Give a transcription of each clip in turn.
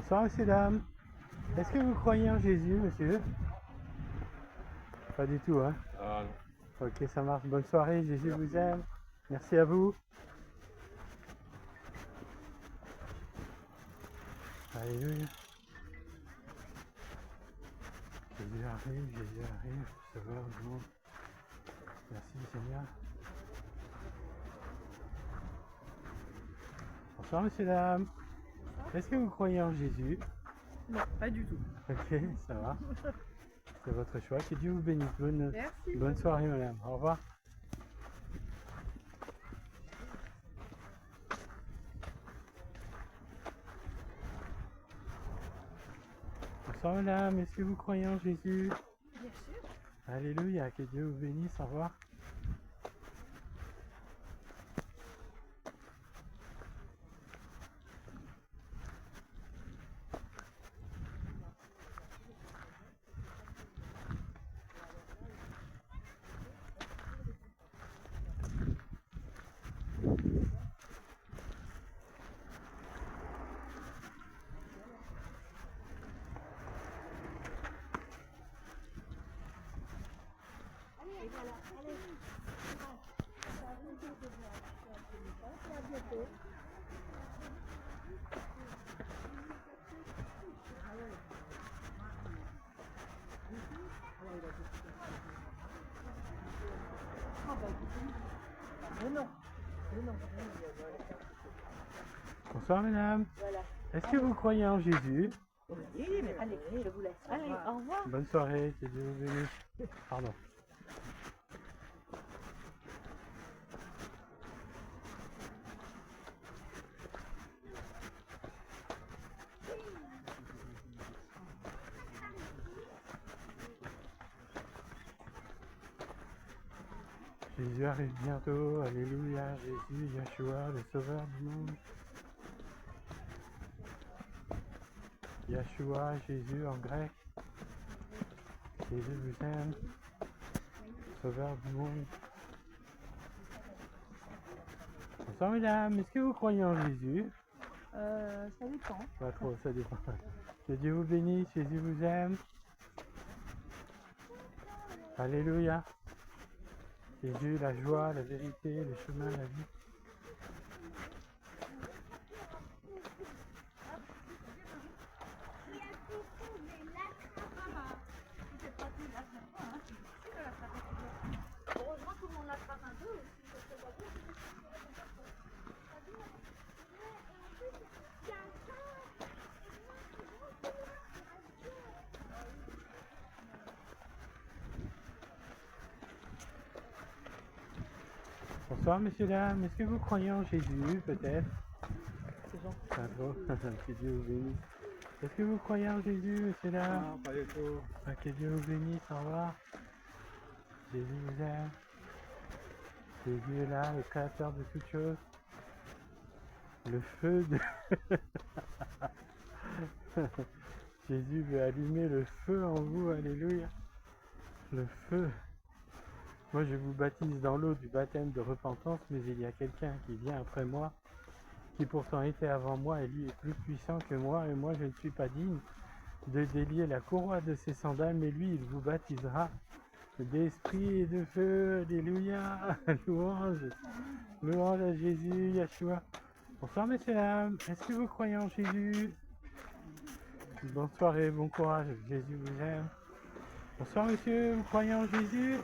Bonsoir, messieurs, dames. Est-ce que vous croyez en Jésus, monsieur? Pas du tout, hein? Ah non. Ok, ça marche. Bonne soirée, Jésus vous aime. Merci à vous. Alléluia. Jésus arrive, sauveur du monde. Merci, Seigneur. Bonsoir, messieurs, dames. Est-ce que vous croyez en Jésus? Non, pas du tout. Ok, ça va. C'est votre choix. Que Dieu vous bénisse. Merci. Bonne soirée, madame. Au revoir. Bonsoir, madame. Est-ce que vous croyez en Jésus? Bien sûr. Alléluia. Que Dieu vous bénisse. Au revoir. Bonsoir, madame. Voilà. Est-ce que vous croyez en Jésus? Oui, mais allez, je vous laisse. Allez, au revoir. Bonne soirée. Que Dieu vous bénisse. Pardon. Jésus arrive bientôt, alléluia, Jésus, Yeshua, le sauveur du monde. Yeshua, Jésus en grec. Jésus vous aime, sauveur du monde. Bonsoir mesdames, est-ce que vous croyez en Jésus? Ça dépend. Pas trop, ça dépend. Que Dieu vous bénisse, Jésus vous aime. Alléluia. Jésus, la joie, la vérité, le chemin, la vie. Heureusement que on attrape un peu. Bonsoir messieurs, dames, est-ce que vous croyez en Jésus, peut-être? C'est gentil. Pas trop, que Dieu vous bénisse. Est-ce que vous croyez en Jésus, messieurs, dames? Non, pas du tout. Que Dieu vous bénisse, au revoir. Jésus vous aime. Jésus est là, le créateur de toutes choses. Le feu de... Jésus veut allumer le feu en vous, alléluia. Le feu. Moi je vous baptise dans l'eau du baptême de repentance, mais il y a quelqu'un qui vient après moi, qui pourtant était avant moi, et lui est plus puissant que moi, et moi je ne suis pas digne de délier la courroie de ses sandales, mais lui il vous baptisera d'esprit et de feu, alléluia, louange, louange à Jésus, Yeshua. Bonsoir messieurs, dames, est-ce que vous croyez en Jésus? Bonne soirée, bon courage, Jésus vous aime. Bonsoir monsieur, vous croyez en Jésus?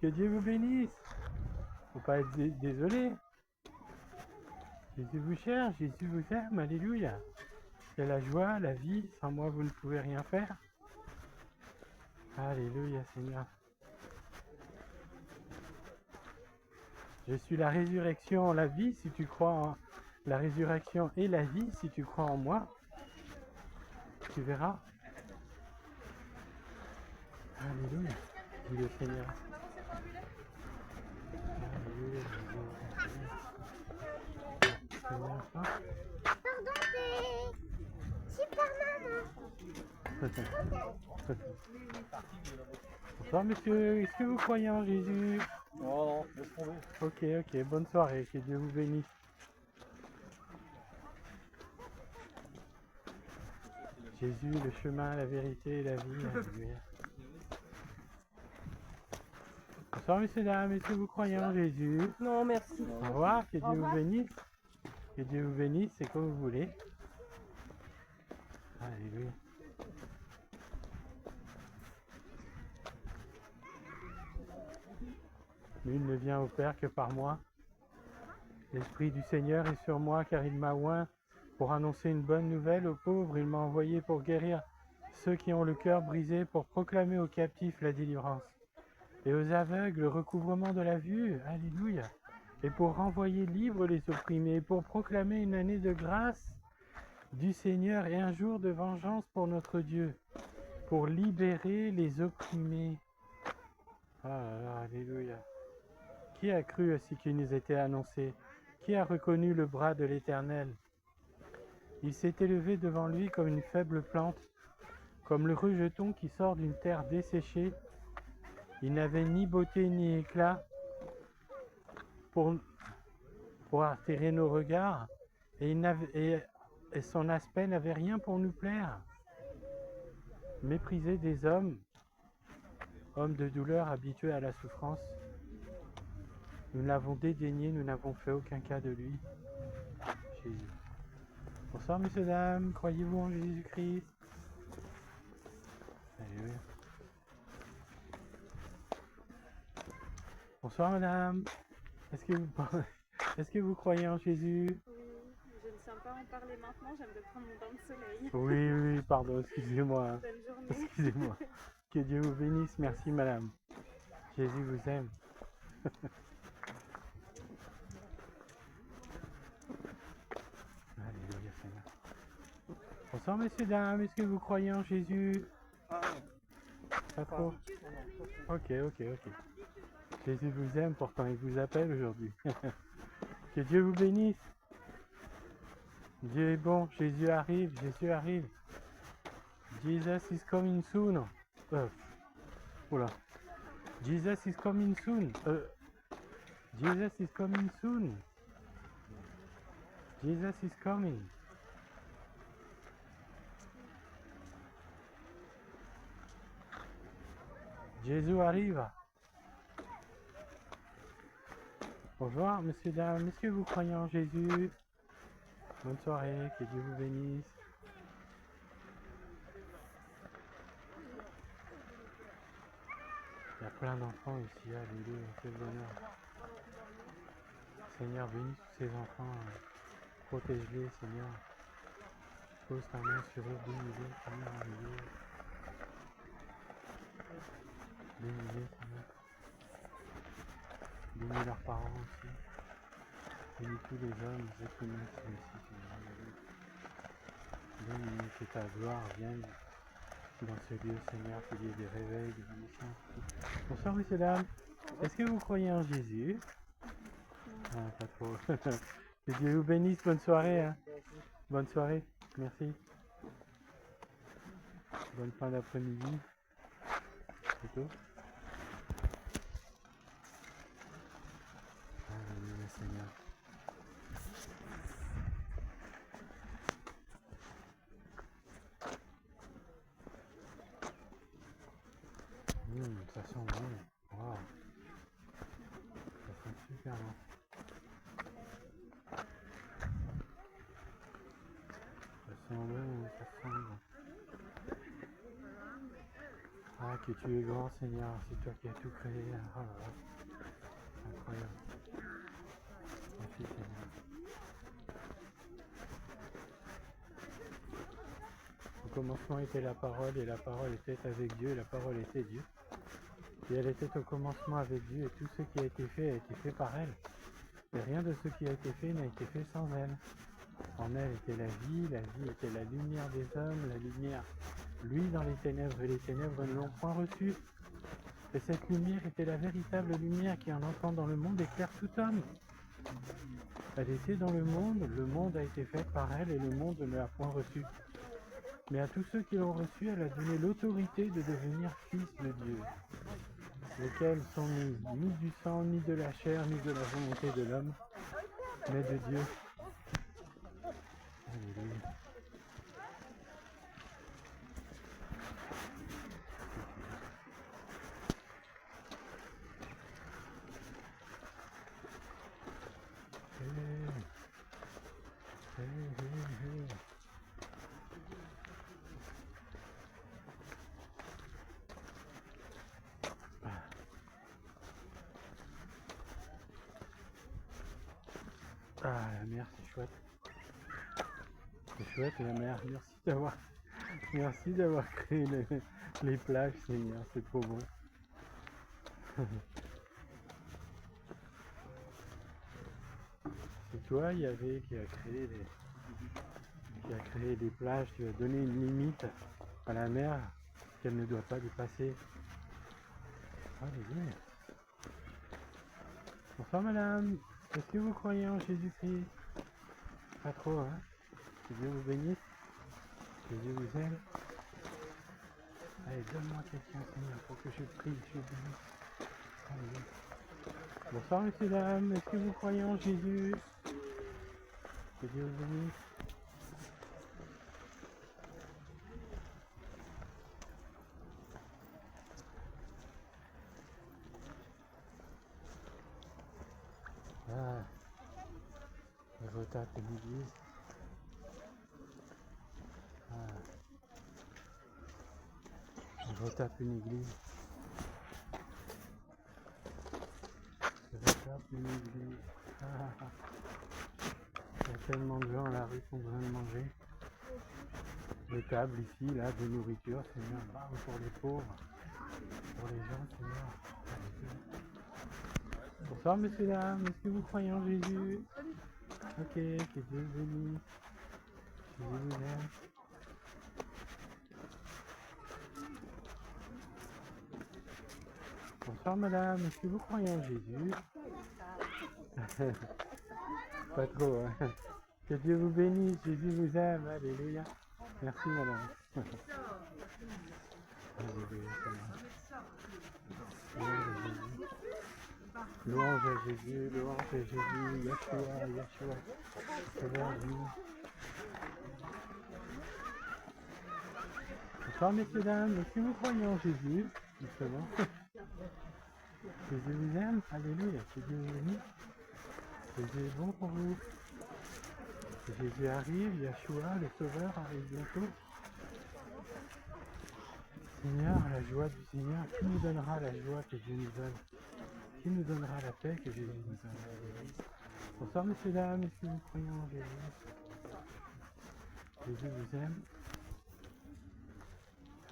Que Dieu vous bénisse. Faut pas être désolé. Jésus vous cherche, Jésus vous aime, alléluia. C'est la joie, la vie, sans moi vous ne pouvez rien faire. Alléluia Seigneur. Je suis la résurrection, la vie, si tu crois en la résurrection et la vie, si tu crois en moi, tu verras. Alléluia, dit le Seigneur. Alléluia, Seigneur. Pardon, c'est Superman. Bonsoir monsieur, est-ce que vous croyez en Jésus? Non, laisse tomber. Ok, bonne soirée, que Dieu vous bénisse. Jésus, le chemin, la vérité et la vie. Alléluia. Bonsoir, messieurs, dames. Est-ce que vous croyez en Jésus? Non, merci. Au revoir. Que Dieu vous bénisse. Que Dieu vous bénisse. C'est comme vous voulez. Alléluia. Nul ne vient au Père que par moi. L'Esprit du Seigneur est sur moi car il m'a oint pour annoncer une bonne nouvelle aux pauvres. Il m'a envoyé pour guérir ceux qui ont le cœur brisé, pour proclamer aux captifs la délivrance et aux aveugles le recouvrement de la vue. Alléluia. Et pour renvoyer libres les opprimés, pour proclamer une année de grâce du Seigneur et un jour de vengeance pour notre Dieu, pour libérer les opprimés. Ah là là, alléluia. Qui a cru à ce qui nous était annoncé? Qui a reconnu le bras de l'Éternel? Il s'est élevé devant lui comme une faible plante, comme le rejeton qui sort d'une terre desséchée. Il n'avait ni beauté ni éclat pour attirer nos regards, et son aspect n'avait rien pour nous plaire. Méprisé des hommes, homme de douleur, habitué à la souffrance, nous l'avons dédaigné, nous n'avons fait aucun cas de lui. Jésus. Bonsoir, messieurs, dames. Croyez-vous en Jésus-Christ? Alléluia. Bonsoir, madame. Est-ce que vous croyez en Jésus? Oui, je ne sens pas en parler maintenant, j'aime de prendre mon bain de soleil. Oui, pardon, excusez-moi. Bonne journée. Excusez-moi. Que Dieu vous bénisse. Merci, madame. Jésus vous aime. Alléluia, Seigneur. Bonsoir, messieurs, dames. Est-ce que vous croyez en Jésus? Pas trop. Ok. Jésus vous aime, pourtant il vous appelle aujourd'hui. Que Dieu vous bénisse. Dieu est bon, Jésus arrive. Jesus is coming soon. Oula. Jesus is coming soon. Jesus is coming soon. Jesus is coming. Jésus arrive. Bonjour, monsieur, dame. Est-ce que vous croyez en Jésus? Bonne soirée, que Dieu vous bénisse. Il y a plein d'enfants ici, alléluia, quel bonheur. Seigneur, bénis tous ces enfants, protège-les, Seigneur. Pose ta main sur eux, bénis-les, Seigneur, alléluia. Bénis-les, Seigneur. Bénis leurs parents aussi. Bénis tous les hommes, les êtres humains qui sont ici, Seigneur, alléluia. Bénis que ta gloire vienne dans ce lieu, Seigneur, qu'il y ait des réveils, des bénédictions. Bonsoir, messieurs, dames. Est-ce que vous croyez en Jésus? Ah, pas trop. Que Dieu vous bénisse. Bonne soirée. Hein. Bonne soirée. Merci. Bonne fin d'après-midi. Plutôt. Alléluia, Seigneur. Ça sent bon. Wow. Ça sent super bon. Ça sent bon, ça sent bon. Ah, que tu es grand, Seigneur. C'est toi qui as tout créé. Ah là là. Incroyable. Merci, Seigneur. Au commencement était la parole, et la parole était avec Dieu, et la parole était Dieu. Et elle était au commencement avec Dieu, et tout ce qui a été fait par elle. Et rien de ce qui a été fait n'a été fait sans elle. En elle était la vie était la lumière des hommes, la lumière, lui dans les ténèbres, et les ténèbres ne l'ont point reçue. Et cette lumière était la véritable lumière qui, en entrant dans le monde, éclaire tout homme. Elle était dans le monde a été fait par elle, et le monde ne l'a point reçue. Mais à tous ceux qui l'ont reçue, elle a donné l'autorité de devenir fils de Dieu, lesquels sont nés ni du sang, ni de la chair, ni de la volonté de l'homme, mais de Dieu. Alléluia. Ah, la mer, c'est chouette. C'est chouette, la mer. Merci d'avoir créé les plages, Seigneur. C'est trop bon. C'est toi, Yahvé, qui a créé les plages, qui a donné une limite à la mer qu'elle ne doit pas dépasser. Allez-y. Bonsoir, madame. Est-ce que vous croyez en Jésus-Christ? Pas trop, hein? Que Dieu vous bénisse. Que Dieu vous aime. Allez, donne-moi quelqu'un, Seigneur, pour que je prie, je bénisse. Allez. Bonsoir, messieurs, dames. Est-ce que vous croyez en Jésus? Que Dieu vous bénisse. Ah, je retape une église. Ah, je retape une église. Je retape une église. Ah, il y a tellement de gens à la rue qui ont besoin de manger. Des tables ici, là, de nourriture, Seigneur, pour les pauvres, pour les gens, Seigneur. Bonsoir, messieurs, dames. Est-ce que vous croyez en Jésus? Ok, que Dieu vous bénisse. Jésus vous aime. Bonsoir, madame. Est-ce que vous croyez en Jésus? Pas trop, hein. Que Dieu vous bénisse. Jésus vous aime. Alléluia. Merci, madame. Alléluia, louange à Jésus, louange à Jésus, Yeshua, Sauveur-nous. Bonsoir, messieurs, dames, est-ce que vous croyez en Jésus? Justement. Jésus vous aime, alléluia, que Dieu vous bénisse. Jésus est bon pour vous. Jésus arrive, Yeshua, le Sauveur, arrive bientôt. Seigneur, la joie du Seigneur, qui nous donnera la joie que Dieu nous donne? Qui nous donnera la paix que Jésus nous donne? Bonsoir, messieurs, dames, est-ce que vous croyez en Jésus? Jésus vous aime.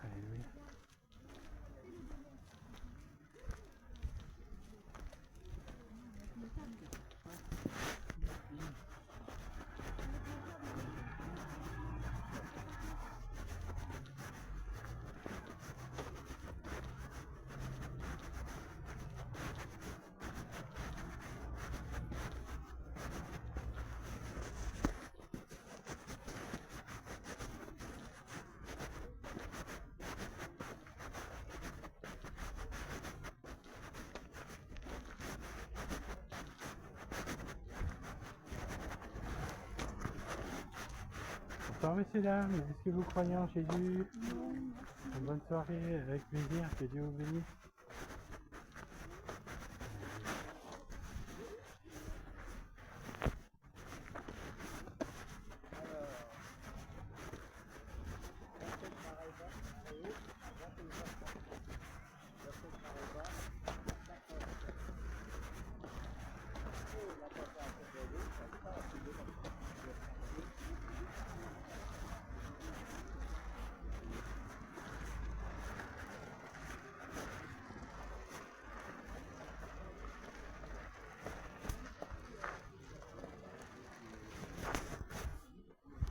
Alléluia. Bonsoir, messieurs, dames, est-ce que vous croyez en Jésus? Une bonne soirée, avec plaisir, que Dieu vous bénisse.